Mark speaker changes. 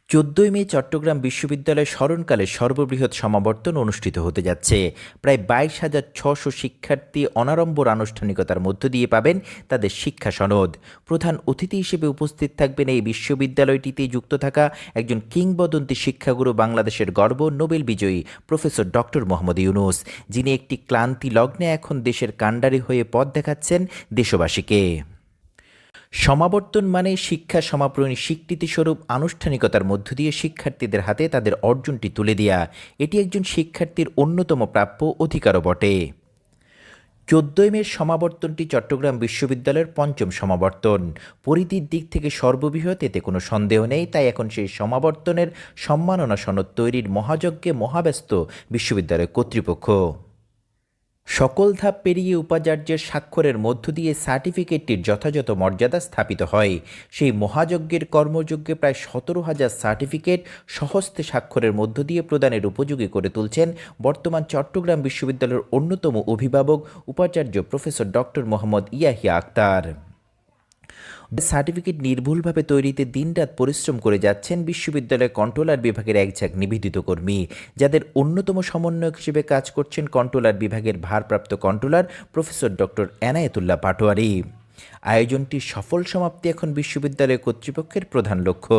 Speaker 1: ১৪ই মে চট্টগ্রাম বিশ্ববিদ্যালয় স্মরণকালে সর্ববৃহৎ সমাবর্তন অনুষ্ঠিত হতে যাচ্ছে। প্রায় ২২,৬০০ শিক্ষার্থী অনাড়ম্বর আনুষ্ঠানিকতার মধ্য দিয়ে পাবেন তাদের শিক্ষা সনদ। প্রধান অতিথি হিসেবে উপস্থিত থাকবেন এই বিশ্ববিদ্যালয়টিতে যুক্ত থাকা একজন কিংবদন্তি শিক্ষাগুরু, বাংলাদেশের গর্ব, নোবেল বিজয়ী প্রফেসর ডক্টর মোহাম্মদ ইউনূস, যিনি একটি ক্লান্তি লগ্নে এখন দেশের কাণ্ডারি হয়ে পথ দেখাচ্ছেন দেশবাসীকে। সমাবর্তন মানে শিক্ষা সমাপনী স্বীকৃতিস্বরূপ আনুষ্ঠানিকতার মধ্য দিয়ে শিক্ষার্থীদের হাতে তাদের অর্জনটি তুলে দেয়া। এটি একজন শিক্ষার্থীর অন্যতম প্রাপ্য অধিকারও বটে। ১৪ই মের সমাবর্তনটি চট্টগ্রাম বিশ্ববিদ্যালয়ের পঞ্চম সমাবর্তন। পরিধির দিক থেকে সর্ববৃহৎ, এতে কোনো সন্দেহ নেই। তাই এখন সেই সমাবর্তনের সম্মাননা সনদ তৈরির মহাযজ্ঞে মহাব্যস্ত বিশ্ববিদ্যালয় কর্তৃপক্ষ। সকল ধাপ পেরিয়ে উপাচার্যের স্বাক্ষরের মধ্য দিয়ে সার্টিফিকেটটির যথাযথ মর্যাদা স্থাপিত হয়। সেই মহাযজ্ঞের কর্মযজ্ঞে প্রায় ১৭,০০০ সার্টিফিকেট স্বহস্তে স্বাক্ষরের মধ্য দিয়ে প্রদানের উপযোগী করে তুলছেন বর্তমান চট্টগ্রাম বিশ্ববিদ্যালয়ের অন্যতম অভিভাবক উপাচার্য professor doctor Mohammad Yahya Akhtar. Certificate নির্ভুলভাবে তৈরিতে দিনরাত পরিশ্রম করে যাচ্ছেন বিশ্ববিদ্যালয়ের কন্ট্রোলার বিভাগের একঝাঁক নিবেদিত কর্মী, যাদের অন্যতম সমন্বয়ক হিসেবে কাজ করছেন কন্ট্রোলার বিভাগের ভারপ্রাপ্ত controller professor doctor Enayetullah Patwari. আয়োজনটির সফল সমাপ্তি এখন বিশ্ববিদ্যালয় কর্তৃপক্ষের প্রধান লক্ষ্য।